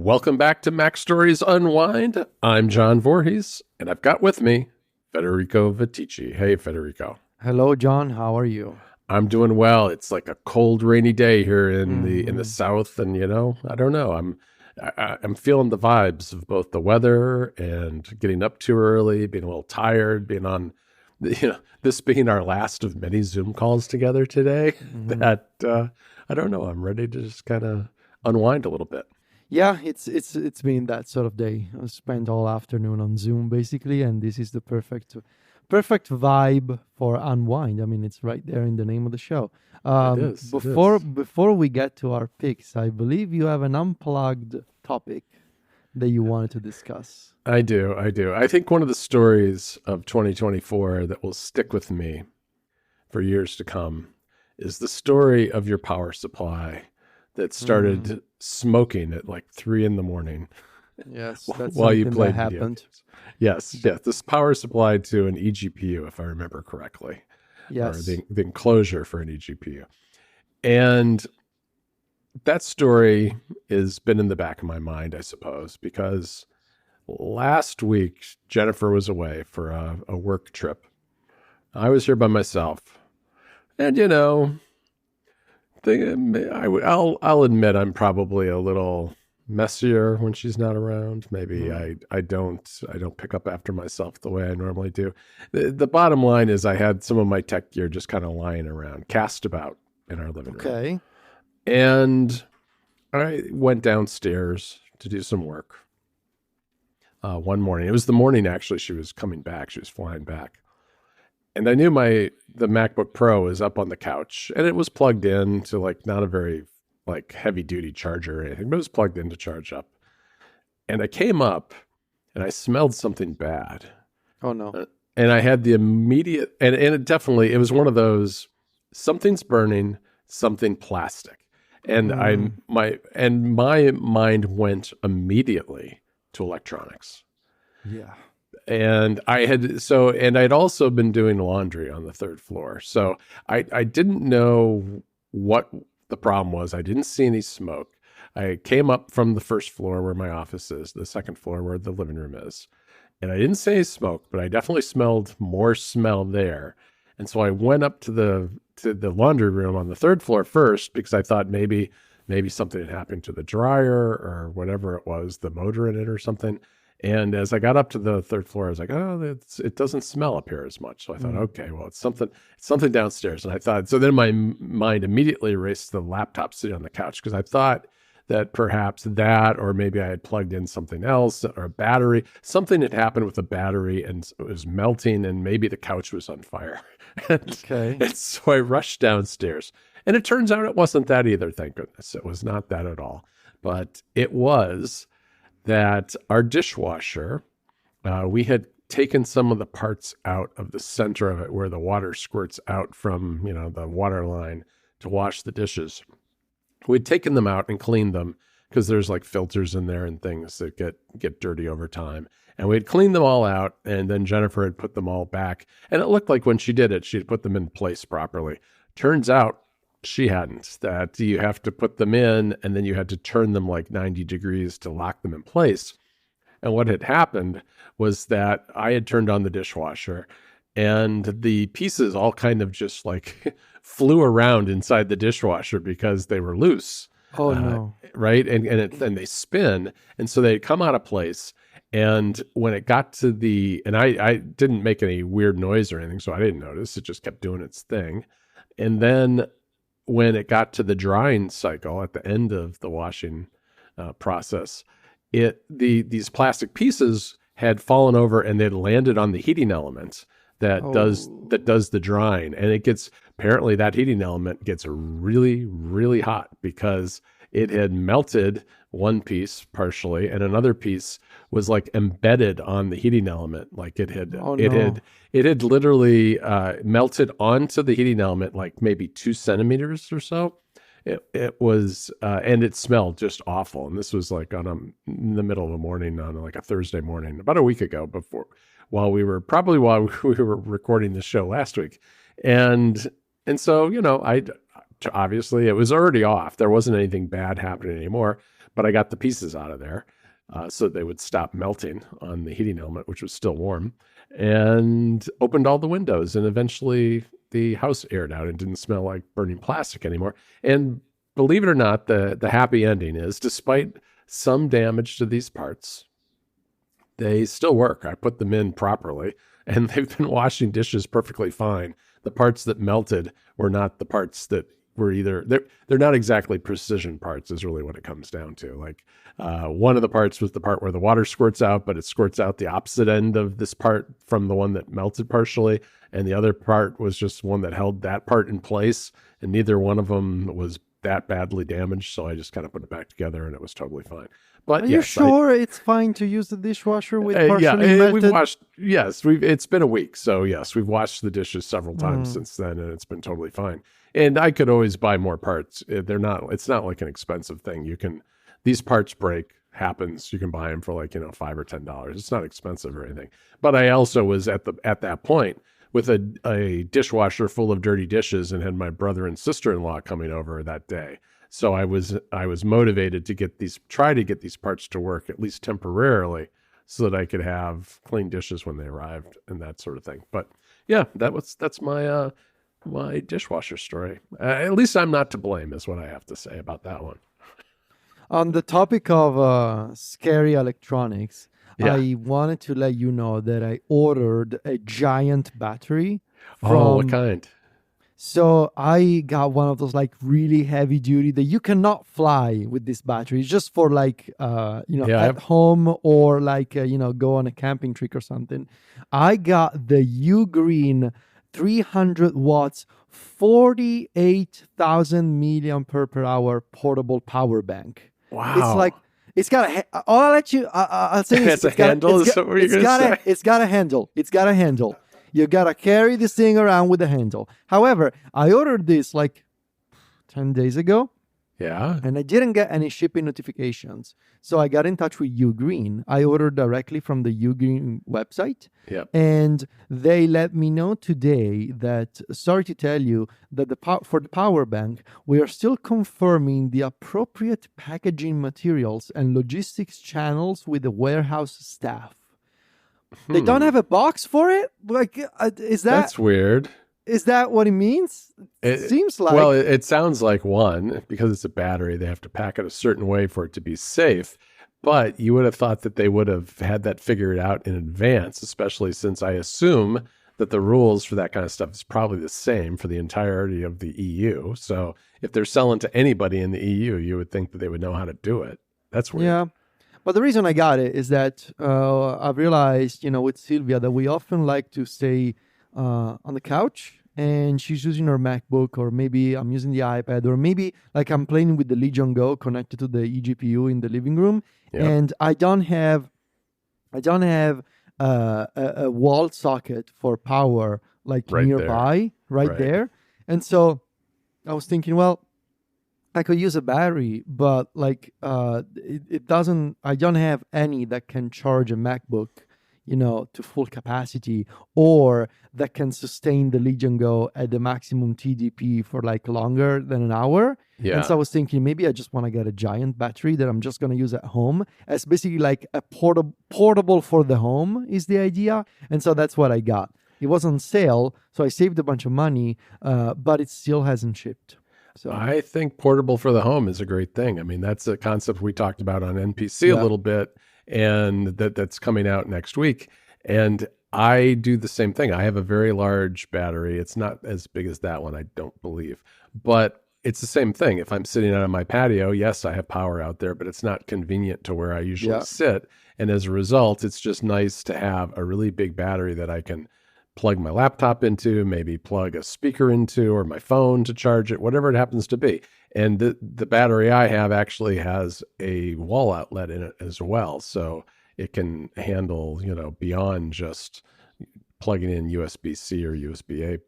Welcome back to MacStories Unwind. I'm John Voorhees, and I've got with me Federico Vitici. Hey, Federico. Hello, John. How are you? I'm doing well. It's like a cold, rainy day here in the south, and I don't know. I'm feeling the vibes of both the weather and getting up too early, being a little tired, being on, this being our last of many Zoom calls together today. That I don't know. I'm ready to just kind of unwind a little bit. Yeah, it's been that sort of day. I spent all afternoon on Zoom basically, and this is the perfect vibe for Unwind. I mean, it's right there in the name of the show. It is. Before we get to our picks, I believe you have an unplugged topic that you wanted to discuss. I do. I think one of the stories of 2024 that will stick with me for years to come is the story of your power supply that started smoking at like 3 a.m. Yes, that's while you something played that video happened. games. Yes. This power supply to an eGPU, if I remember correctly. Yes. Or the enclosure for an eGPU. And that story has been in the back of my mind, I suppose, because last week Jennifer was away for a work trip. I was here by myself. And I'll admit I'm probably a little messier when she's not around. Maybe I don't pick up after myself the way I normally do. The bottom line is I had some of my tech gear just kind of lying around, cast about in our living room. Okay. And I went downstairs to do some work one morning. It was the morning, actually, she was coming back. She was flying back. And I knew the MacBook Pro was up on the couch, and it was plugged in to like not a very like heavy duty charger or anything, but it was plugged in to charge up. And I came up and I smelled something bad. Oh no. And I had the immediate, and it was one of those, something's burning, something plastic. And my mind went immediately to electronics. Yeah. And I'd also been doing laundry on the third floor. So I didn't know what the problem was. I didn't see any smoke. I came up from the first floor where my office is, the second floor where the living room is. And I didn't see any smoke, but I definitely smelled more smell there. And so I went up to the laundry room on the third floor first, because I thought maybe something had happened to the dryer or whatever it was, the motor in it or something. And as I got up to the third floor, I was like, oh, it doesn't smell up here as much. So I thought, okay, well, it's something downstairs. And I thought, so then my mind immediately raced to the laptop sitting on the couch, because I thought that perhaps that, or maybe I had plugged in something else, or a battery, something had happened with the battery and it was melting, and maybe the couch was on fire. Okay. And so I rushed downstairs, and it turns out it wasn't that either. Thank goodness. It was not that at all, but it was that our dishwasher, we had taken some of the parts out of the center of it where the water squirts out from, the water line to wash the dishes. We'd taken them out and cleaned them, because there's like filters in there and things that get dirty over time. And we'd cleaned them all out, and then Jennifer had put them all back. And it looked like when she did it, she'd put them in place properly. Turns out she hadn't, that you have to put them in and then you had to turn them like 90 degrees to lock them in place. And what had happened was that I had turned on the dishwasher, and the pieces all kind of just like flew around inside the dishwasher because they were loose. Oh no. Right. And they spin. And so they come out of place. And when it got to and I didn't make any weird noise or anything, so I didn't notice. It just kept doing its thing. And then when it got to the drying cycle at the end of the washing process, these plastic pieces had fallen over and they'd landed on the heating element that does the drying. And apparently that heating element gets really, really hot, because it had melted one piece partially, and another piece was like embedded on the heating element. Like it had literally melted onto the heating element, like maybe 2 centimeters or so. It was, and it smelled just awful. And this was like in the middle of the morning on like a Thursday morning, about a week ago, while we were recording the show last week. And so, obviously. It was already off. There wasn't anything bad happening anymore, but I got the pieces out of there so they would stop melting on the heating element, which was still warm, and opened all the windows. And eventually the house aired out and didn't smell like burning plastic anymore. And believe it or not, the happy ending is, despite some damage to these parts, they still work. I put them in properly, and they've been washing dishes perfectly fine. The parts that melted were not the parts that were either they're not exactly precision parts is really what it comes down to. Like one of the parts was the part where the water squirts out, but it squirts out the opposite end of this part from the one that melted partially, and the other part was just one that held that part in place, and neither one of them was that badly damaged, so I just kind of put it back together and it was totally fine. But Are you yes, sure it's fine to use the dishwasher with partially yeah, melted? we've washed. Yes, it's been a week, so yes, we've washed the dishes several times since then, and it's been totally fine. And I could always buy more parts. They're not. It's not like an expensive thing. You can. These parts break happens. You can buy them for like $5 or $10. It's not expensive or anything. But I also was at that point with a dishwasher full of dirty dishes and had my brother and sister-in-law coming over that day. So I was motivated to try to get these parts to work at least temporarily so that I could have clean dishes when they arrived and that sort of thing. But yeah, that's my my dishwasher story. At least I'm not to blame is what I have to say about that one. On the topic of scary electronics, Yeah. I wanted to let you know that I ordered a giant battery Oh, what from. kind? So I got one of those like really heavy duty that you cannot fly with this battery. It's just for like Yeah, at home or like go on a camping trip or something. I got the U Green 300 watts 48,000 milliampere per hour portable power bank. wow. It's like it's got I'll let you. I'll say this. It's a handle. Is that what you're gonna say? It's got a handle. It's got a handle. You gotta carry this thing around with a handle. However, I ordered this like 10 days ago, Yeah. and I didn't get any shipping notifications. So I got in touch with Ugreen. I ordered directly from the Ugreen website. Yep. And they let me know today that, sorry to tell you, that for the power bank, we are still confirming the appropriate packaging materials and logistics channels with the warehouse staff. They don't have a box for it? Like, That's weird. Is that what it means? It seems like. Well, it sounds like one, because it's a battery, they have to pack it a certain way for it to be safe. But you would have thought that they would have had that figured out in advance, especially since I assume that the rules for that kind of stuff is probably the same for the entirety of the EU. So if they're selling to anybody in the EU, you would think that they would know how to do it. That's weird. Yeah. But the reason I got it is that I've realized, with Sylvia, that we often like to stay on the couch and she's using her MacBook, or maybe I'm using the iPad, or maybe like I'm playing with the Legion Go connected to the eGPU in the living room. Yep. And I don't have a wall socket for power like Right nearby, Right. there. And so I was thinking, well, I could use a battery, but like it doesn't. I don't have any that can charge a MacBook, to full capacity, or that can sustain the Legion Go at the maximum TDP for like longer than an hour. Yeah. And so I was thinking maybe I just want to get a giant battery that I'm just going to use at home as basically like a portable for the home is the idea. And so that's what I got. It was on sale, so I saved a bunch of money, but it still hasn't shipped. So I think portable for the home is a great thing. I mean, that's a concept we talked about on NPC a little bit, and that's coming out next week. And I do the same thing. I have a very large battery. It's not as big as that one, I don't believe. But it's the same thing. If I'm sitting out on my patio, yes, I have power out there, but it's not convenient to where I usually sit. And as a result, it's just nice to have a really big battery that I can plug my laptop into, maybe plug a speaker into, or my phone to charge it, whatever it happens to be. And the battery I have actually has a wall outlet in it as well. So it can handle, beyond just plugging in USB-C or USB-A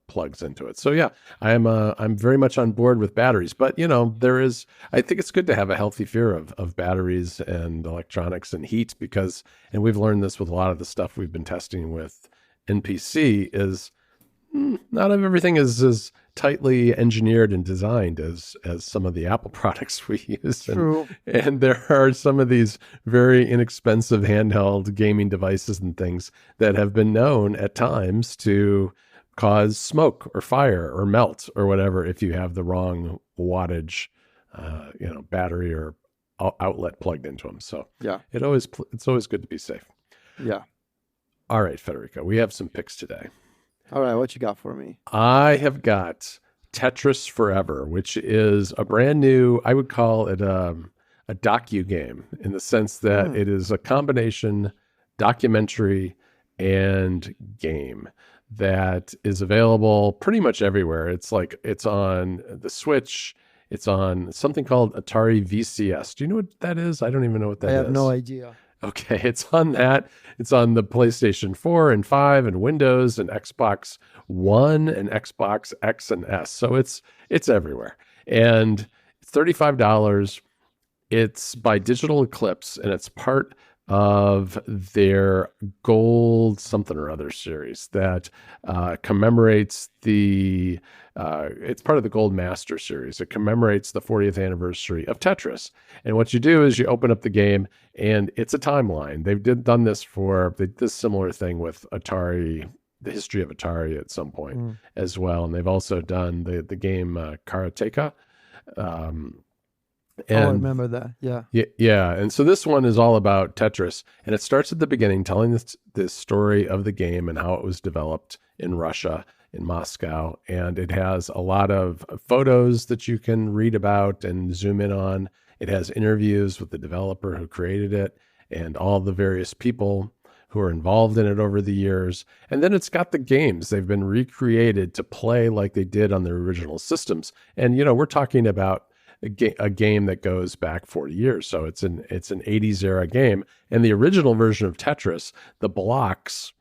plugs into it. So yeah, I'm very much on board with batteries, but I think it's good to have a healthy fear of batteries and electronics and heat, and we've learned this with a lot of the stuff we've been testing with NPC, is not everything is as tightly engineered and designed as some of the Apple products we use. True. And there are some of these very inexpensive handheld gaming devices and things that have been known at times to cause smoke or fire or melt or whatever if you have the wrong wattage, battery or outlet plugged into them. So Yeah. it's always good to be safe. Yeah. All right, Federico, we have some picks today. All right. What you got for me? I have got Tetris Forever, which is a brand new, I would call it a docu game in the sense that it is a combination documentary and game that is available pretty much everywhere. It's on the Switch. It's on something called Atari VCS. Do you know what that is? I don't even know what that is. I have no idea. Okay, it's on that. It's on the PlayStation 4 and 5 and Windows and Xbox One and Xbox X and S. So it's everywhere. And it's $35. It's by Digital Eclipse, and it's part of their Gold something or other series that commemorates it's part of the Gold Master series. It commemorates the 40th anniversary of Tetris. And what you do is you open up the game, and it's a timeline. They did this similar thing with Atari, the history of Atari at some point as well. And they've also done the game Karateka. I remember that. Yeah. Yeah. And so this one is all about Tetris, and it starts at the beginning, telling this story of the game and how it was developed in Russia, in Moscow. And it has a lot of photos that you can read about and zoom in on. It has interviews with the developer who created it and all the various people who are involved in it over the years. And then it's got the games. They've been recreated to play like they did on their original systems. And, we're talking about a game that goes back 40 years. So it's an 80s era game. And the original version of Tetris, the blocks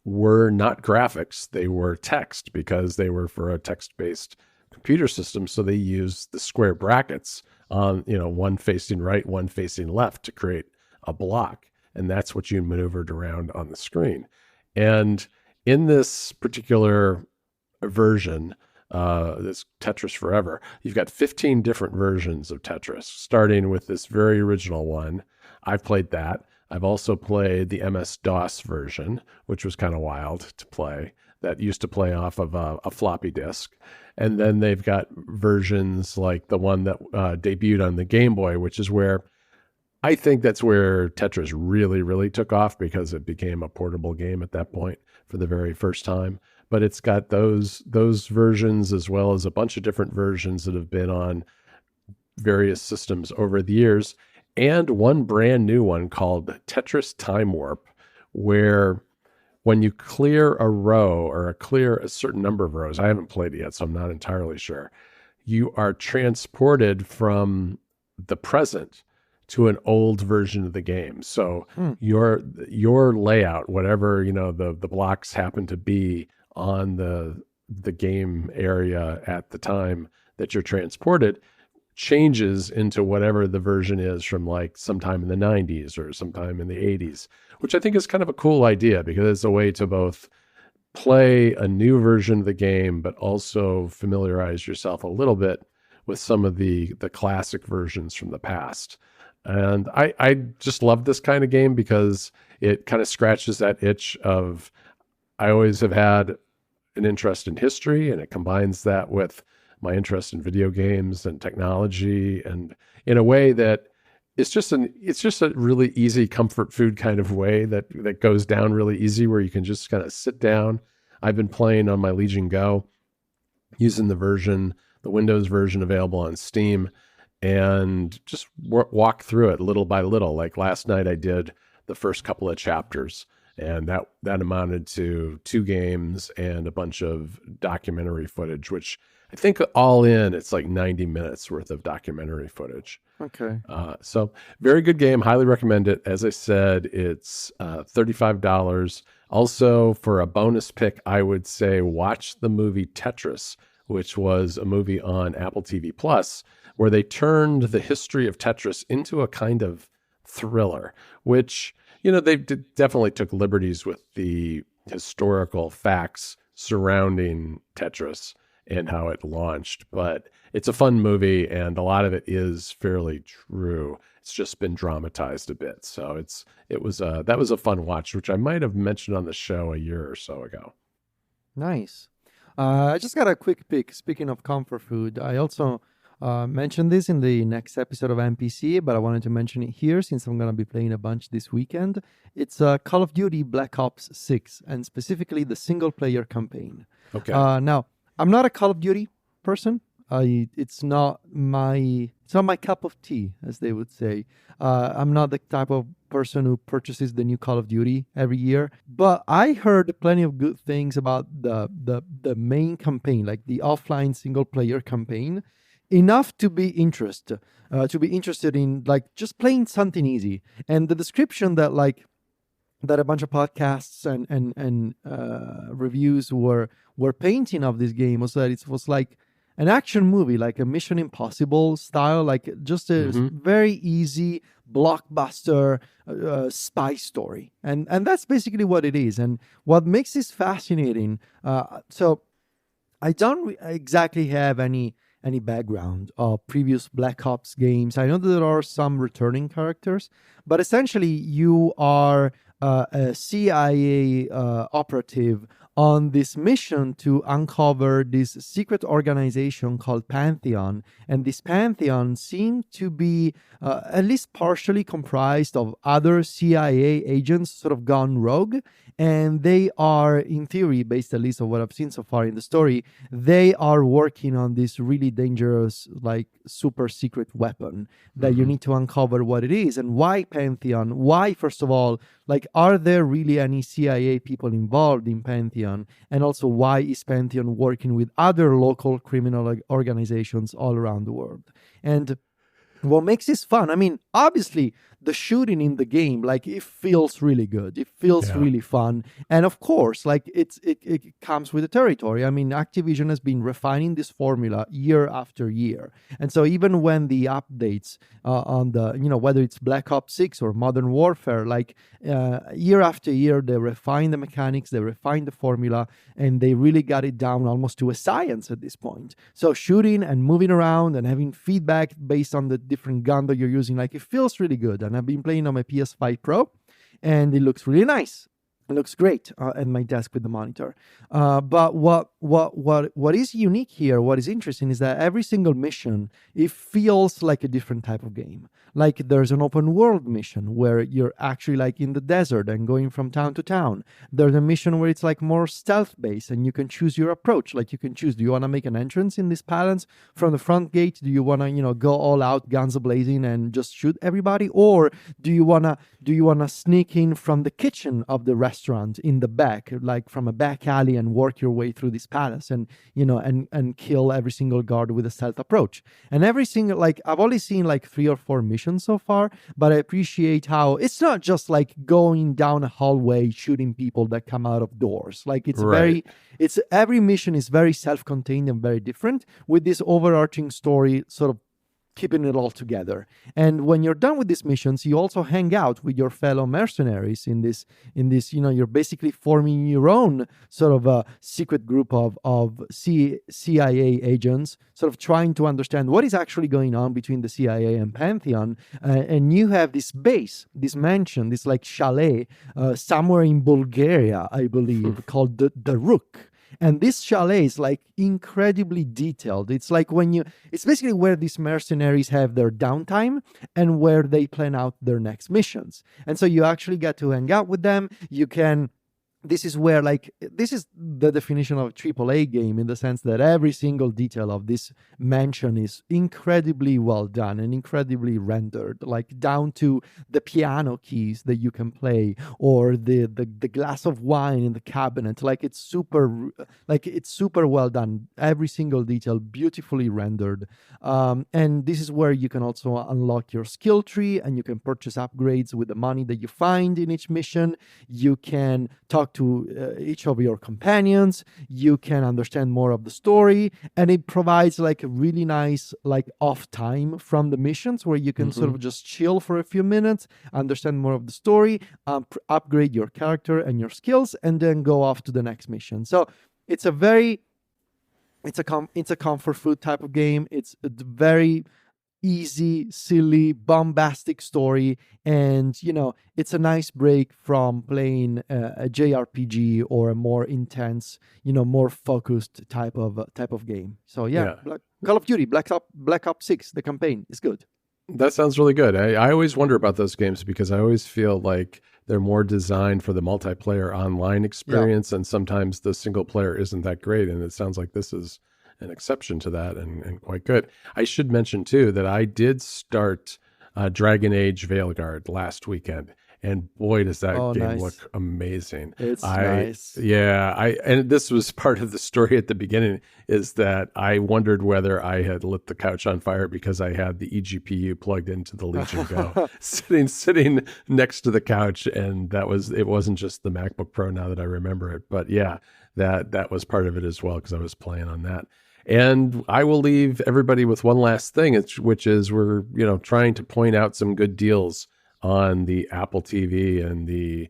were not graphics. They were text because they were for a text-based computer system. So they used the square brackets on, one facing right, one facing left to create a block. And that's what you maneuvered around on the screen. And in this particular version, this Tetris Forever, you've got 15 different versions of Tetris, starting with this very original one. I've played that. I've also played the MS-DOS version, which was kind of wild to play. That used to play off of a floppy disk. And then they've got versions like the one that debuted on the Game Boy, which is where I think that's where Tetris really, really took off because it became a portable game at that point for the very first time. But it's got those versions as well as a bunch of different versions that have been on various systems over the years, and one brand new one called Tetris Time Warp, where when you clear a row or clear a certain number of rows, I haven't played it yet, so I'm not entirely sure, you are transported from the present to an old version of the game. So your layout, whatever the blocks happen to be on the game area at the time that you're transported, changes into whatever the version is from like sometime in the 90s or sometime in the 80s, which I think is kind of a cool idea because it's a way to both play a new version of the game, but also familiarize yourself a little bit with some of the classic versions from the past. And I just love this kind of game because it kind of scratches that itch of, I always have had an interest in history, and it combines that with my interest in video games and technology, and in a way that it's just a really easy comfort food kind of way that goes down really easy, where you can just kind of sit down. I've been playing on my Legion Go using the Windows version available on Steam, and just walk through it little by little. Like last night I did the first couple of chapters, and that amounted to 2 games and a bunch of documentary footage, which I think all in, it's like 90 minutes worth of documentary footage. Okay. So very good game. Highly recommend it. As I said, it's $35. Also, for a bonus pick, I would say watch the movie Tetris, which was a movie on Apple TV Plus, where they turned the history of Tetris into a kind of thriller, which, they definitely took liberties with the historical facts surrounding Tetris and how it launched. But it's a fun movie, and a lot of it is fairly true. It's just been dramatized a bit. So that was a fun watch, which I might have mentioned on the show a year or so ago. Nice. I just got a quick pick. Speaking of comfort food, I also mentioned this in the next episode of NPC, but I wanted to mention it here since I'm going to be playing a bunch this weekend. It's Call of Duty Black Ops 6, and specifically the single player campaign. Okay. Now, I'm not a Call of Duty person. It's not my cup of tea, as they would say. I'm not the type of person who purchases the new Call of Duty every year. But I heard plenty of good things about the main campaign, like the offline single player campaign, enough to be interested in like just playing something easy. And the description that a bunch of podcasts and reviews were painting of this game was that it was like an action movie, like a Mission Impossible style, like just a very easy blockbuster spy story, and that's basically what it is. And what makes this fascinating, so I don't exactly have any background of previous Black Ops games. I know that there are some returning characters, but essentially you are a CIA operative on this mission to uncover this secret organization called Pantheon. And this Pantheon seemed to be at least partially comprised of other CIA agents sort of gone rogue. And they are, in theory, based at least on what I've seen so far in the story, they are working on this really dangerous, like super secret weapon that you need to uncover what it is and why Pantheon. Why, first of all, like, are there really any CIA people involved in Pantheon? And also, why is Pantheon working with other local criminal organizations all around the world? And what makes this fun? I mean, obviously, the shooting in the game, like, it feels really good. It feels really fun. And of course, like, it comes with the territory. I mean, Activision has been refining this formula year after year. And so even when the updates on the, whether it's Black Ops 6 or Modern Warfare, like, year after year, they refine the mechanics, they refine the formula, and they really got it down almost to a science at this point. So shooting and moving around and having feedback based on the different gun that you're using, like, it feels really good. And I've been playing on my PS5 Pro, and it looks really nice. It looks great at my desk with the monitor. But what is unique here, what is interesting, is that every single mission, it feels like a different type of game. Like, there's an open world mission where you're actually like in the desert and going from town to town. There's a mission where it's like more stealth based and you can choose your approach. Like, you can choose, do you want to make an entrance in this palace from the front gate? Do you want to, go all out, guns a-blazing, and just shoot everybody? Or do you want to sneak in from the kitchen of the restaurant in the back, like from a back alley, and work your way through this palace and and kill every single guard with a stealth approach? And every single, like, I've only seen like 3 or 4 missions so far, but I appreciate how it's not just like going down a hallway shooting people that come out of doors. Like, it's every mission is very self-contained and very different, with this overarching story sort of keeping it all together. And when you're done with these missions, you also hang out with your fellow mercenaries in this, you're basically forming your own sort of a secret group of CIA agents, sort of trying to understand what is actually going on between the CIA and Pantheon. And you have this base, this mansion, this like chalet, somewhere in Bulgaria, I believe, called the Rook. And this chalet is like incredibly detailed. It's like it's basically where these mercenaries have their downtime and where they plan out their next missions. And so you actually get to hang out with them. This is where, like, this is the definition of a AAA game, in the sense that every single detail of this mansion is incredibly well done and incredibly rendered, like down to the piano keys that you can play, or the glass of wine in the cabinet. Like, it's super well done. Every single detail beautifully rendered. And this is where you can also unlock your skill tree, and you can purchase upgrades with the money that you find in each mission. You can talk to each of your companions. You can understand more of the story, and it provides like a really nice like off time from the missions, where you can sort of just chill for a few minutes, understand more of the story, upgrade your character and your skills, and then go off to the next mission. So it's a very It's a comfort food type of game. It's a very easy, silly, bombastic story, and it's a nice break from playing a JRPG or a more intense, more focused type of game. So yeah, Yeah. Call of Duty Black Ops 6, the campaign is good. That sounds really good. I always wonder about those games because I always feel like they're more designed for the multiplayer online Yeah. experience, and sometimes the single player isn't that great. And it sounds like this is an exception to that and quite good. I should mention, too, that I did start Dragon Age Veilguard last weekend. And boy, does that Oh, game nice. look amazing. It's nice. And this was part of the story at the beginning, is that I wondered whether I had lit the couch on fire because I had the eGPU plugged into the Legion Go sitting next to the couch. And it wasn't just the MacBook Pro, now that I remember it, but yeah, that was part of it as well, because I was playing on that. And I will leave everybody with one last thing, which is we're, trying to point out some good deals on the Apple TV and the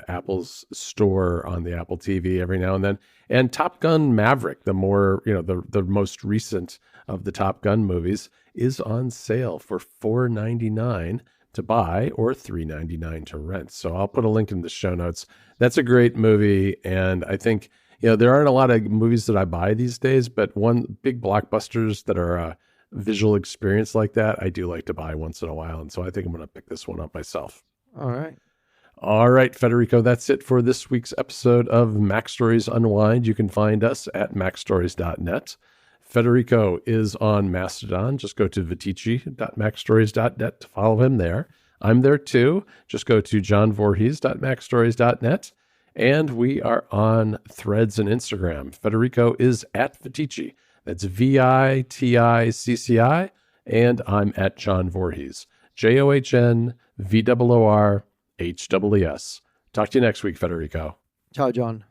Apple's store on the Apple TV every now and then. And Top Gun Maverick, the more, the most recent of the Top Gun movies, is on sale for $4.99 to buy or $3.99 to rent. So I'll put a link in the show notes. That's a great movie, and I think there aren't a lot of movies that I buy these days, but one big blockbusters that are visual experience like that, I do like to buy once in a while. And so I think I'm going to pick this one up myself. All right. All right, Federico, that's it for this week's episode of MacStories Unwind. You can find us at MacStories.net. Federico is on Mastodon. Just go to Viticci.MacStories.net to follow him there. I'm there too. Just go to JohnVorhees.MacStories.net. And we are on Threads and Instagram. Federico is at Viticci. That's VITICCI. And I'm at John Voorhees. JOHNVOORHEES. Talk to you next week, Federico. Ciao, John.